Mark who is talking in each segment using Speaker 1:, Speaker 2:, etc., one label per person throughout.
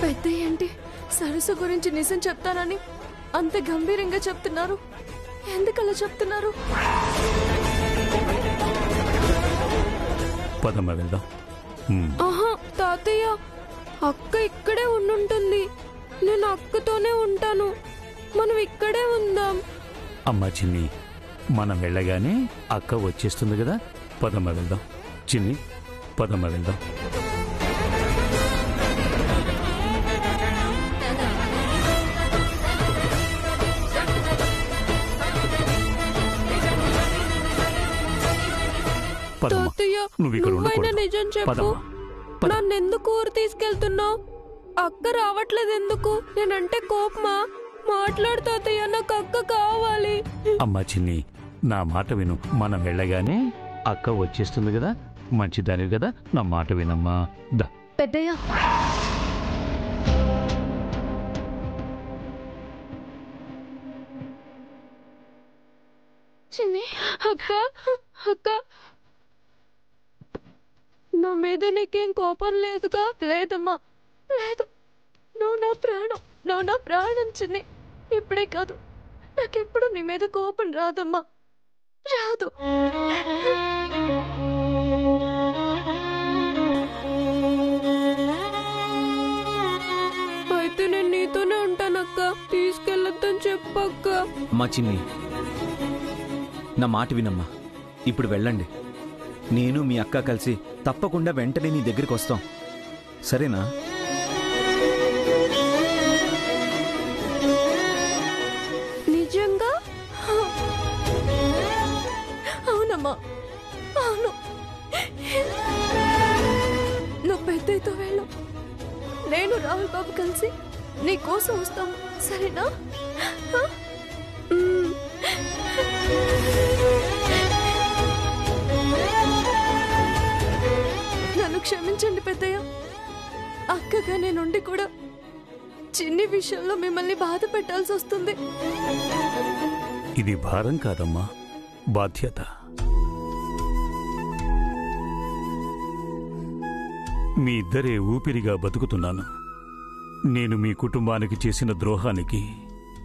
Speaker 1: పెద్ద ఏంటి సరస్సు గురించి నిజం చెప్తానని అంత గంభీరంగా చెప్తున్నారు? ఎందుకలా చెప్తున్నారు?
Speaker 2: పదమ్మ వెళ్దాం.
Speaker 1: ఆహా తాతయ్య, అక్క ఇక్కడే ఉండుంటుంది. నేను అక్కతోనే ఉంటాను. మనం ఇక్కడే ఉందాం.
Speaker 2: అమ్మా చిన్ని, మనం వెళ్ళగానే అక్క వచ్చేస్తుంది కదా. పదమ్మ వెళ్దాం. చిన్ని పదమ్మ వెళ్దాం.
Speaker 1: నువ్వైనా నిజం చెప్పు. నన్నెందుకు ఊరు తీసుకెళ్తున్నావు? అక్క రావట్లేదు ఎందుకు? నేనంటే కోపమా? మాట్లాడు తాతయ్య, నాకు అక్క కావాలి.
Speaker 2: అమ్మా చిన్ని, నా మాట విను. మనం వెళ్ళగానే అక్క వచ్చేస్తుంది కదా. మంచిదానివి కదా, నా మాట వినమ్మా. దా
Speaker 1: పెద్దయ్య. చిన్ని అక్క, అక్క నా మీద నీకేం కోపం లేదుగా? లేదమ్మా, లేదు. నువ్వు నా ప్రాణం చిన్ని. ఇప్పుడే కాదు, నాకెప్పుడు నీ మీద కోపం రాదమ్మా, రాదు. అయితే నేను నీతోనే ఉంటానక్క. తీసుకెళ్ళొద్దని చెప్పక్క.
Speaker 3: అమ్మా చిన్ని, నా మాట వినమ్మా. ఇప్పుడు వెళ్ళండి. నేను మీ అక్క కలిసి తప్పకుండా వెంటనే నీ దగ్గరికి వస్తాం, సరేనా?
Speaker 1: నిజంగా? అవునమ్మా, అవును. నువ్వు పెద్దయ్యతో వెళ్ళు. నేను రాహుల్ బాబు కలిసి నీ కోసం వస్తాము, సరేనా? నన్ను క్షమించండి పెద్దయ్య. అక్కగా నేనుండి కూడా చిన్ని విషయంలో మిమ్మల్ని బాధ పెట్టాల్సి వస్తుంది.
Speaker 2: ఇది భారం కాదమ్మా, బాధ్యత. మీ ఇద్దరే ఊపిరిగా బతుకుతున్నాను. నేను మీ కుటుంబానికి చేసిన ద్రోహానికి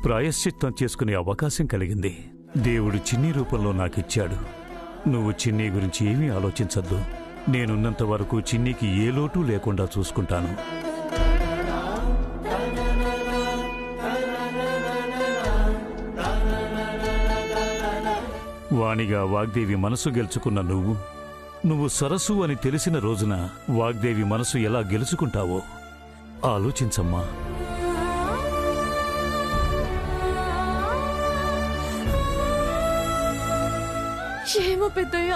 Speaker 2: ప్రాయశ్చిత్తం చేసుకునే అవకాశం కలిగింది. దేవుడు చిన్ని రూపంలో నాకిచ్చాడు. నువ్వు చిన్ని గురించి ఏమీ ఆలోచించద్దు. నేనున్నంత వరకు చిన్నికి ఏ లోటు లేకుండా చూసుకుంటాను. వాణిగా వాగ్దేవి మనసు గెలుచుకున్న నువ్వు సరస్సు అని తెలిసిన రోజున వాగ్దేవి మనసు ఎలా గెలుచుకుంటావో ఆలోచించమ్మా.
Speaker 1: ఏమో పెద్దయ్య,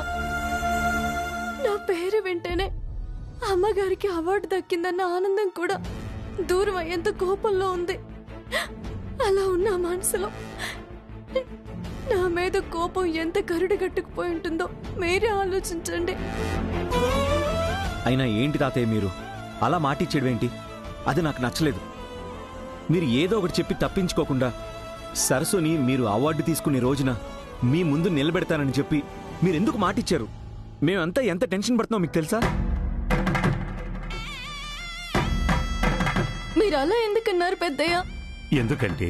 Speaker 1: నా పేరు వింటేనే అమ్మగారికి అవార్డు దక్కిందన్న ఆనందం కూడా దూరం అయ్యేంత కోపంలో ఉంది. అలా ఉన్న మనసులో నా మీద కోపం ఎంత కరుడు కట్టుకుపోయి ఉంటుందో మీరే ఆలోచించండి.
Speaker 3: అయినా ఏంటి తాతయ్య మీరు అలా మాటిచ్చేడువేంటి? అది నాకు నచ్చలేదు. మీరు ఏదో ఒకటి చెప్పి తప్పించుకోకుండా సరస్సుని మీరు అవార్డు తీసుకునే రోజున మీ ముందు నిలబెడతానని చెప్పి మీరెందుకు మాటిచ్చారు? మేమంతా ఎంత టెన్షన్ పడుతున్నాం మీకు తెలుసా?
Speaker 1: మీరు అలా ఎందుకన్నారు పెద్దయ్య?
Speaker 2: ఎందుకంటే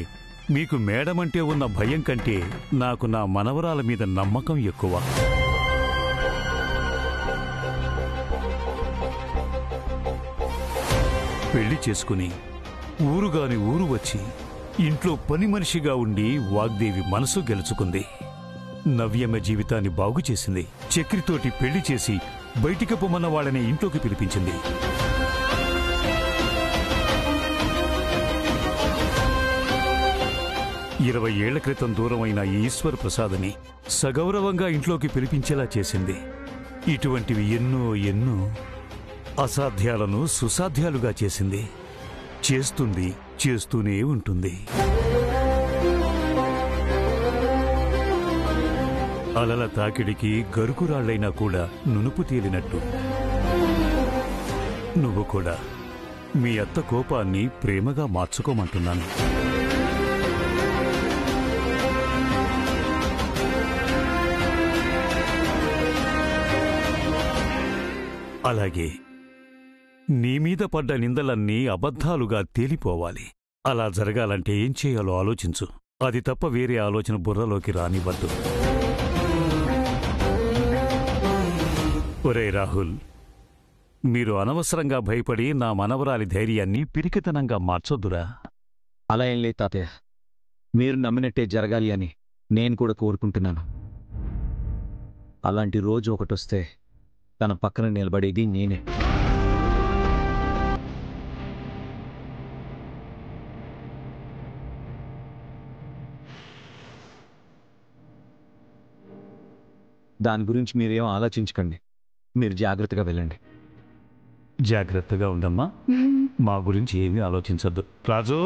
Speaker 2: మీకు మేడం అంటే ఉన్న భయం కంటే నాకు నా మనవరాల మీద నమ్మకం ఎక్కువ. పెళ్లి చేసుకుని ఊరుగాని ఊరు వచ్చి ఇంట్లో పని మనిషిగా ఉండి వాగ్దేవి మనసు గెలుచుకుంది. నవ్యమ్మ జీవితాన్ని బాగు చేసింది. చక్రితోటి పెళ్లి చేసి బయటికి పొమ్మన్న వాళ్ళని ఇంట్లోకి పిలిపించింది. ఇరవై ఏళ్ల క్రితం దూరమైన ఈశ్వర్ ప్రసాద్ని సగౌరవంగా ఇంట్లోకి పిలిపించేలా చేసింది. ఇటువంటివి ఎన్నో ఎన్నో అసాధ్యాలను సుసాధ్యాలుగా చేసింది. చేస్తుంది, చేస్తూనే ఉంటుంది. అలల తాకిడికి గరుకురాళ్లైనా కూడా నునుపు తేలినట్టు నువ్వు కూడా మీ అత్త కోపాన్ని ప్రేమగా మార్చుకోమంటున్నాను. అలాగే నీ మీద పడ్డ నిందలన్నీ అబద్ధాలుగా తేలిపోవాలి. అలా జరగాలంటే ఏం చేయాలో ఆలోచించు. అది తప్ప వేరే ఆలోచన బుర్రలోకి రానివ్వద్దు. ఒరే రాహుల్, మీరు అనవసరంగా భయపడి నా మనవరాలి ధైర్యాన్ని పిరికితనంగా మార్చొద్దురా.
Speaker 3: అలా ఏం లేదు తాతయ్య. మీరు నమ్మినట్టే జరగాలి అని నేను కూడా కోరుకుంటున్నాను. అలాంటి రోజు ఒకటొస్తే తన పక్కన నిలబడేది నేనే. దాని గురించి మీరేం ఆలోచించకండి. మీరు జాగ్రత్తగా వెళ్ళండి.
Speaker 2: జాగ్రత్తగా ఉండమ్మా. మా గురించి ఏమీ ఆలోచించద్దు. రాజు,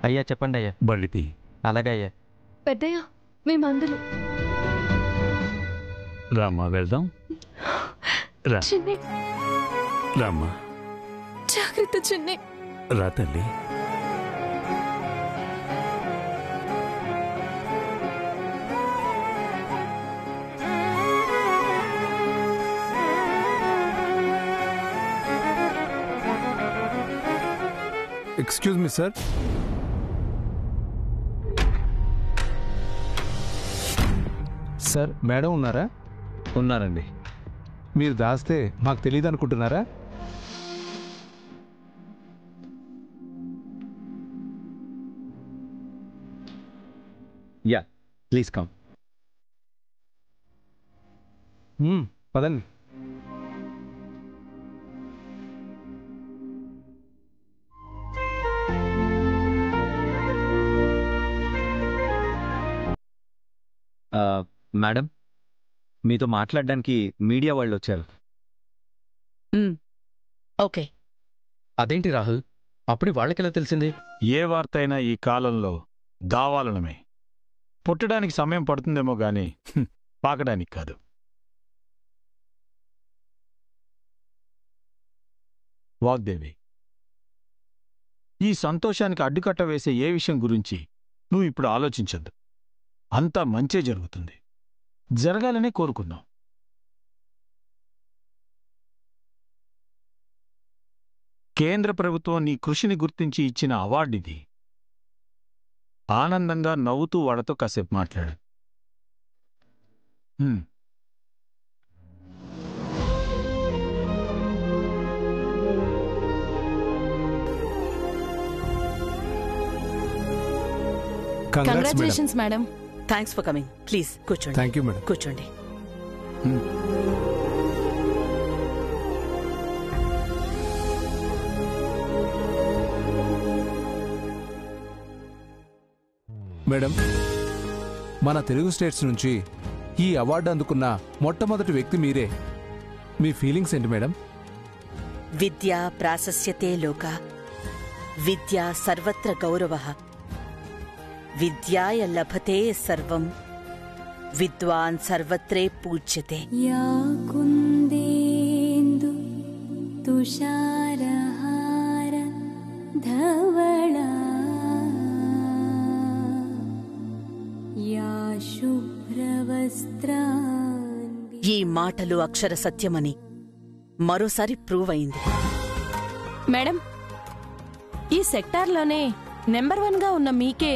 Speaker 4: అయ్యా చెప్పండి అయ్యా.
Speaker 2: బళ్ళితి.
Speaker 4: అలాగే అయ్యా.
Speaker 1: పెద్దయ్య, మీ మందులు.
Speaker 2: రామ్మా, వెళ్దాం. రా
Speaker 1: చిన్ని,
Speaker 2: రామ్మా.
Speaker 1: జాగ్రత్త చిన్ని.
Speaker 2: రా తల్లి.
Speaker 5: Excuse me sir. Sir, madam ఉన్నారా?
Speaker 3: ఉన్నారండి.
Speaker 5: మీరు దాస్తే మాకు తెలియదు అనుకుంటున్నారా?
Speaker 3: Yeah, please come.
Speaker 5: పదండి.
Speaker 3: మేడం, మీతో మాట్లాడడానికి మీడియా వాళ్ళు వచ్చారు.
Speaker 6: ఓకే.
Speaker 4: అదేంటి రాహుల్, అప్పుడే వాళ్ళకెలా తెలిసింది?
Speaker 7: ఏ వార్త అయినా ఈ కాలంలో దావాలనమే. పుట్టడానికి సమయం పడుతుందేమో గాని పాకడానికి కాదు. వాగ్దేవి, ఈ సంతోషానికి అడ్డుకట్ట వేసే ఏ విషయం గురించి నువ్వు ఇప్పుడు ఆలోచించద్దు. అంతా మంచే జరుగుతుంది. జరగాలనే కోరుకుందాం. కేంద్ర ప్రభుత్వం నీ కృషిని గుర్తించి ఇచ్చిన అవార్డిది. ఆనందంగా నవ్వుతూ వాళ్లతో కాసేపు మాట్లాడు.
Speaker 6: Congratulations madam. Thanks for coming. Please కూర్చోండి.
Speaker 5: Thank you madam.
Speaker 6: కూర్చోండి.
Speaker 5: మేడం, మన తెలుగు స్టేట్స్ నుంచి ఈ అవార్డు అందుకున్న మొట్టమొదటి వ్యక్తి మీరే. మీ ఫీలింగ్స్ ఏంటి మేడం?
Speaker 6: విద్యా ప్రాశస్యతే లోక, విద్యా సర్వత్ర గౌరవః, విద్యాయ లభతే సర్వం, విద్వాన్ సర్వత్రే పూజ్యతే.
Speaker 8: Yeah కుందేందు తుషారహార ధవళా, yeah శుభ్రవస్త్రాన్.
Speaker 6: ఈ మాటలు అక్షర సత్యమని మరోసారి ప్రూవ్ అయింది.
Speaker 9: మేడం, ఈ సెక్టార్లోనే నెంబర్ 1గా ఉన్న మీకే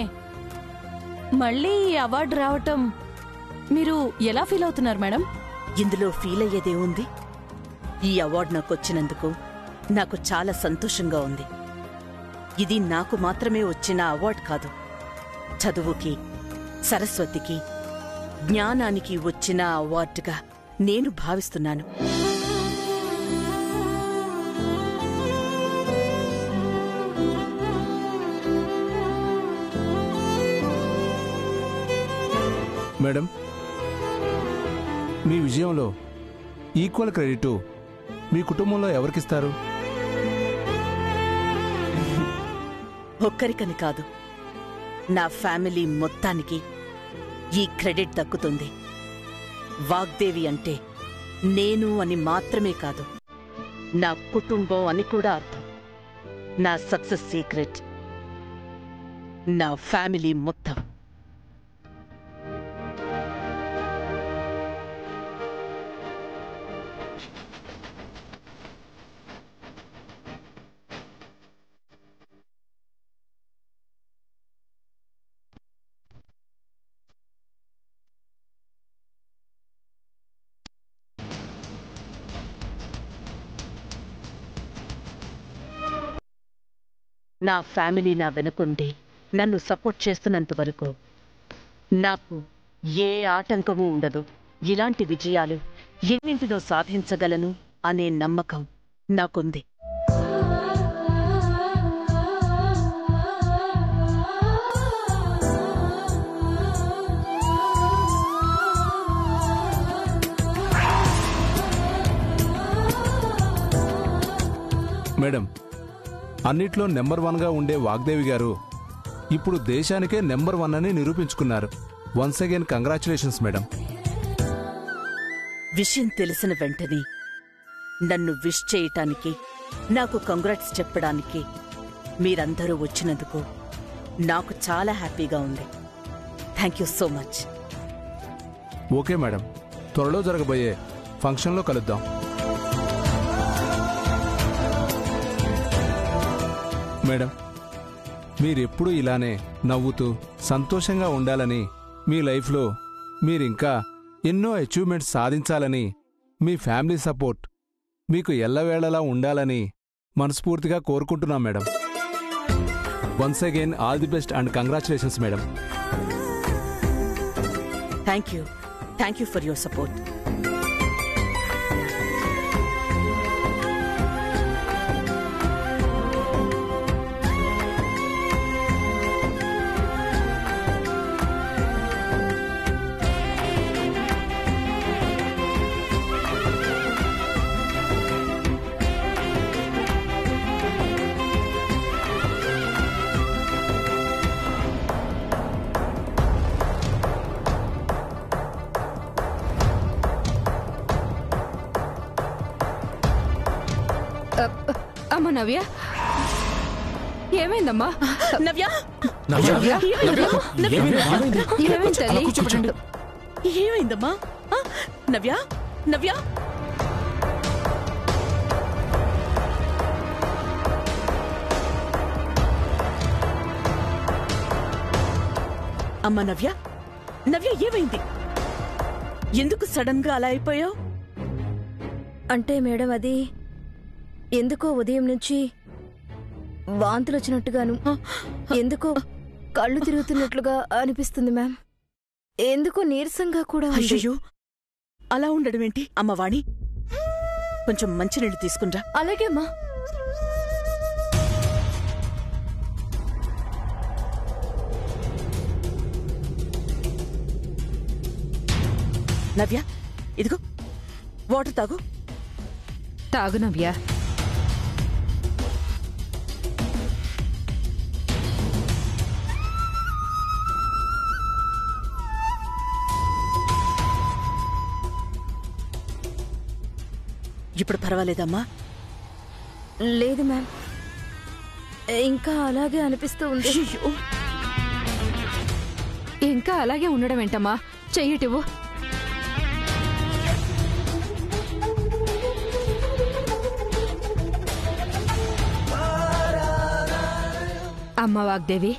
Speaker 9: మళ్ళీ ఈ అవార్డు రావటం మీరు ఎలా ఫీల్ అవుతున్నారు మేడం?
Speaker 6: ఇందులో ఫీల్ అయ్యేదే ఉంది. ఈ అవార్డు నాకొచ్చినందుకు నాకు చాలా సంతోషంగా ఉంది. ఇది నాకు మాత్రమే వచ్చిన అవార్డు కాదు, చదువుకి, సరస్వతికి, జ్ఞానానికి వచ్చిన అవార్డుగా నేను భావిస్తున్నాను.
Speaker 5: మేడం, మీ విజయంలో ఈక్వల్ క్రెడిట్ మీ కుటుంబంలో ఎవరికిస్తారు?
Speaker 6: ఒక్కరికని కాదు, నా ఫ్యామిలీ మొత్తానికి ఈ క్రెడిట్ దక్కుతుంది. వాగ్దేవి అంటే నేను అని మాత్రమే కాదు, నా కుటుంబం అని కూడా అర్థం. నా సక్సెస్ సీక్రెట్ నా ఫ్యామిలీ మొత్తం. నా ఫ్యామిలీ నా వెనుకుండి నన్ను సపోర్ట్ చేస్తున్నంత వరకు నాకు ఏ ఆటంకము ఉండదు. ఇలాంటి విజయాలు ఎన్నింటినో సాధించగలను అనే నమ్మకం నాకుంది.
Speaker 5: మేడం, అన్నిట్లో నెంబర్ 1గా ఉండే వాగ్దేవి గారు ఇప్పుడు దేశానికే నెంబర్ 1 అని నిరూపించుకున్నారు. Once again congratulations madam.
Speaker 6: విషయం తెలిసిన వెంటనే నన్ను విష్ చేయటానికి, నాకు కంగ్రాట్స్ చెప్పడానికి మీరందరూ వచ్చినందుకు నాకు చాలా హ్యాపీగా ఉంది. Thank you so much.
Speaker 5: Okay madam, త్వరలో జరగబోయే ఫంక్షన్లో కలుద్దాం. మేడం, మీరెప్పుడూ ఇలానే నవ్వుతూ సంతోషంగా ఉండాలని, మీ లైఫ్లో మీరింకా ఎన్నో అచీవ్మెంట్స్ సాధించాలని, మీ ఫ్యామిలీ సపోర్ట్ మీకు ఎల్లవేళలా ఉండాలని మనస్ఫూర్తిగా కోరుకుంటున్నాం madam. Once again all the best and congratulations madam.
Speaker 6: Thank you for your support.
Speaker 1: అమ్మ నవ్య, ఏమైందమ్మా?
Speaker 6: నవ్య, ఏమైందమ్మా? నవ్య, నవ్య, అమ్మ నవ్య, నవ్య ఏమైంది? ఎందుకు సడన్ గా అలా అయిపోయావు?
Speaker 1: అంటే మేడం, అది ఎందుకో ఉదయం నుంచి వాంతులు వచ్చినట్టుగాను, ఎందుకో కళ్ళు తిరుగుతున్నట్లుగా అనిపిస్తుంది మ్యామ్. ఎందుకో నీరసంగా కూడా ఉంది.
Speaker 6: అయ్యో, అలా ఉండడం ఏంటి? అమ్మవాణి, కొంచెం మంచినీళ్ళు తీసుకుంటా.
Speaker 1: అలాగే అమ్మా.
Speaker 6: నవ్య, ఇదిగో వాటర్ తాగు.
Speaker 1: తాగు నవ్య.
Speaker 6: ఇప్పుడు పర్వాలేదమ్మా?
Speaker 1: లేదు మ్యామ్, ఇంకా అలాగే అనిపిస్తూ ఉంది. ఇంకా అలాగే ఉండడం ఏంటమ్మా? చెయ్యటివ్వు. అమ్మ వాగ్దేవి,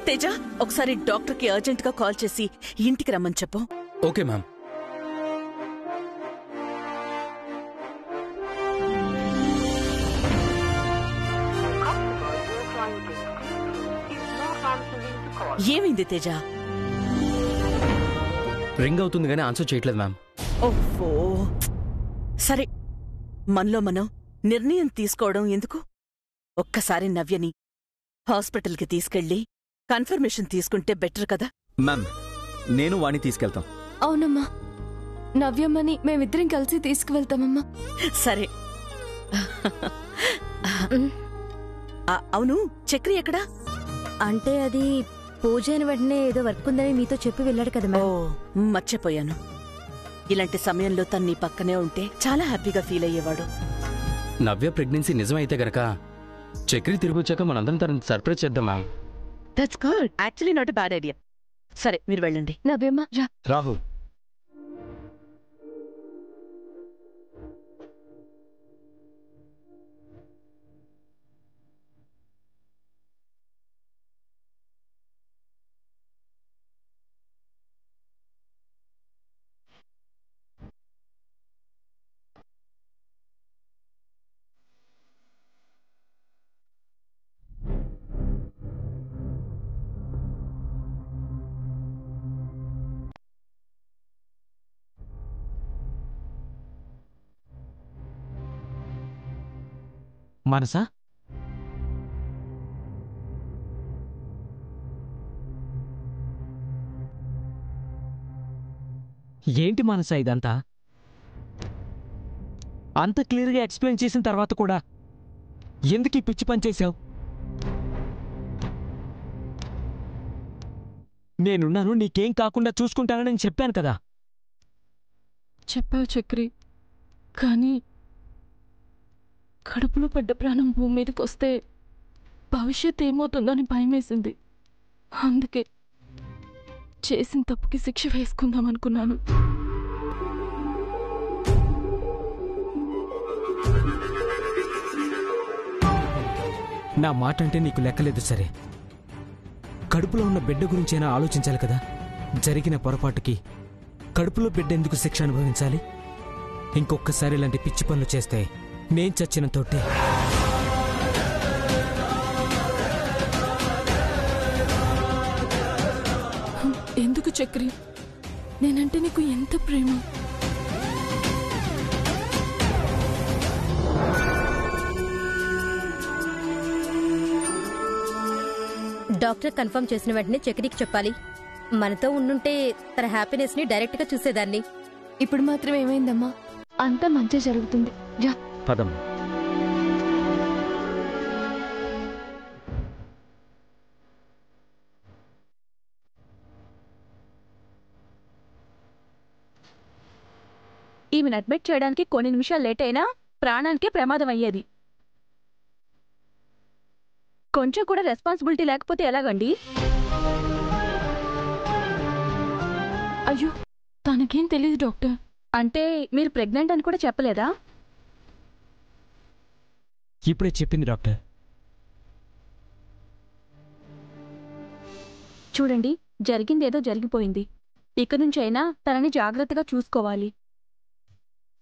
Speaker 6: తేజ, ఒకసారి డాక్టర్కి అర్జెంట్ గా కాల్ చేసి ఇంటికి రమ్మని చెప్పు.
Speaker 4: Okay ma'am.
Speaker 6: ఏమైంది తేజ?
Speaker 4: రింగ్ అవుతుంది కానీ ఆన్సర్ చేయట్లేదు మ్యామ్.
Speaker 6: ఓహో, సరే, మనలో మనం నిర్ణయం తీసుకోవడం ఎందుకు? ఒక్కసారి నవ్యని హాస్పిటల్కి తీసుకెళ్ళి కన్ఫర్మేషన్ తీసుకుంటే బెటర్ కదా.
Speaker 3: మ్యామ్, నేను వాణ్ణి తీసుకెళ్తాం.
Speaker 1: అవునమ్మా, నవ్యమ్మని మేమిద్దరం కలిసి తీసుకువెళ్తామమ్మా.
Speaker 6: సరే. అవును, చక్రి ఎక్కడా?
Speaker 1: అంటే అది పూజ అయిన వెంటనే ఏదో వర్క్ ఉందని మీతో చెప్పి వెళ్ళాడు కదా.
Speaker 6: ఓ, మర్చిపోయాను. ఇలాంటి సమయంలో తను నీ పక్కనే ఉంటే చాలా హ్యాపీగా ఫీల్ అయ్యేవాడు.
Speaker 4: నవ్య ప్రెగ్నెన్సీ నిజమైతే గనక చక్రి తిరిగి వచ్చాక మనందరం తనని సర్ప్రైజ్ చేద్దాం ma'am.
Speaker 6: That's good. Actually not a bad idea. సరే మీరు వెళ్ళండి.
Speaker 1: నవ్యమ్మ రా.
Speaker 3: రాహుల్,
Speaker 10: మనసా, ఏంటి మనసా ఇదంతా? అంత క్లియర్గా ఎక్స్ప్లెయిన్ చేసిన తర్వాత కూడా ఎందుకు ఈ పిచ్చి పని చేశావు? నేనున్నాను, నీకేం కాకుండా చూసుకుంటానని చెప్పాను కదా.
Speaker 1: చెప్పావు చక్రి, కానీ కడుపులో పడ్డ ప్రాణం భూమి మీదకి వస్తే భవిష్యత్ ఏమవుతుందో అని భయమేసింది. అందుకే చేసిన తప్పుకి శిక్ష వేసుకుందాం అనుకున్నాను.
Speaker 10: నా మాట అంటే నీకు లెక్కలేదు సరే, కడుపులో ఉన్న బిడ్డ గురించైనా ఆలోచించాలి కదా. జరిగిన పొరపాటుకి కడుపులో బిడ్డ ఎందుకు శిక్ష అనుభవించాలి? ఇంకొకసారి ఇలాంటి పిచ్చి పనులు చేస్తే నేను చచ్చిన తోటే.
Speaker 1: ఎందుకు చక్రి? నేనంటే నీకు ఎంత ప్రేమ.
Speaker 11: డాక్టర్ కన్ఫర్మ్ చేసిన వెంటనే చక్రికి చెప్పాలి. మనతో ఉండుంటే తన హ్యాపీనెస్ ని డైరెక్ట్ గా చూసేదాన్ని.
Speaker 1: ఇప్పుడు మాత్రం ఏమైందమ్మా? అంతా మంచి జరుగుతుంది. రా
Speaker 3: పదం.
Speaker 1: ఈమెను అడ్మిట్ చేయడానికి కొన్ని నిమిషాలు లేట్ అయినా ప్రాణానికే ప్రమాదం అయ్యేది. కొంచెం కూడా రెస్పాన్సిబిలిటీ లేకపోతే ఎలాగండి? అయ్యో, తనకేం తెలియదు డాక్టర్. అంటే మీరు ప్రెగ్నెంట్ అని కూడా చెప్పలేదా?
Speaker 10: ఇప్పుడే చెప్పింది డాక్టర్.
Speaker 1: చూడండి, జరిగిందేదో జరిగిపోయింది. ఇక నుంచి అయినా తనని జాగ్రత్తగా చూసుకోవాలి.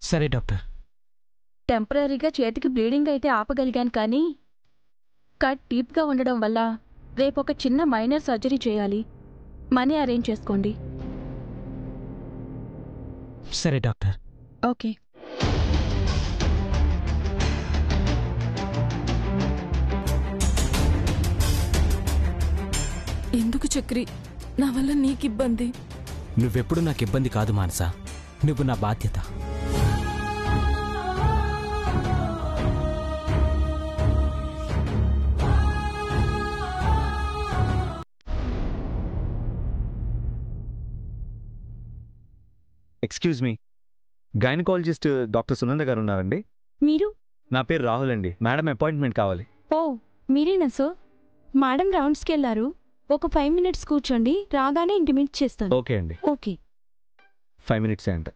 Speaker 10: సరే డాక్టర్.
Speaker 1: టెంపరీగా చేతికి బ్లీడింగ్ అయితే ఆపగలిగాను, కానీ కట్ డీప్గా ఉండడం వల్ల రేపు ఒక చిన్న మైనర్ సర్జరీ చేయాలి. మనీ అరేంజ్ చేసుకోండి.
Speaker 10: సరే డాక్టర్.
Speaker 1: ఓకే. ఎందుకు చక్రి, నా వల్ల నీకు ఇబ్బంది?
Speaker 10: నువ్వెప్పుడు నాకు ఇబ్బంది కాదు మానసా, నువ్వు నా బాధ్యత.
Speaker 3: Excuse me, gynaecologist doctor Sunanda గారు ఉన్నారండి?
Speaker 1: మీరు?
Speaker 3: నా పేరు రాహుల్ అండి. మేడం అపాయింట్మెంట్ కావాలి.
Speaker 1: ఓ, మీరేనా సార్? మేడం రౌండ్స్కి వెళ్ళారు. ఒక 5 minutes కూర్చోండి, రాగానే ఇంటిమేట్ చేస్తాను.
Speaker 3: ఓకే అండి.
Speaker 1: ఓకే.
Speaker 3: 5 minutes అంట.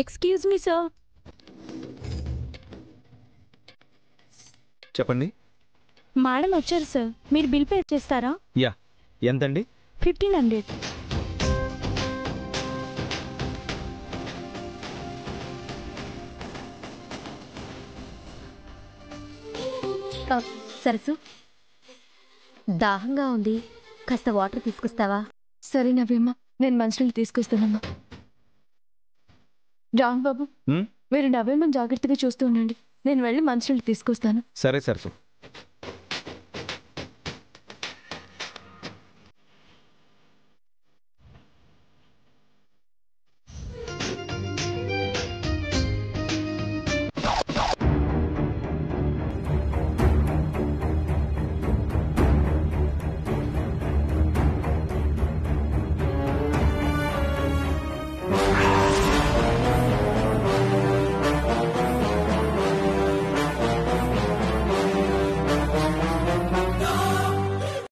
Speaker 1: Excuse me sir.
Speaker 3: చెప్పండి.
Speaker 1: మేడం వచ్చారు సార్, మీరు బిల్ పే చేస్తారా?
Speaker 3: యా, ఎంతండి?
Speaker 1: 1500.
Speaker 11: సరసు దాహంగా ఉంది, కాస్త వాటర్ తీసుకొస్తావా?
Speaker 1: సరే నవ్యమ్మ, నేను మంచినీళ్ళు తీసుకొస్తానమ్మా. రామ్ బాబు, మీరు నవ్యమ్మని జాగ్రత్తగా చూస్తూ ఉండండి, నేను వెళ్ళి మంచినీళ్ళు తీసుకొస్తాను.
Speaker 3: సరే సరసు.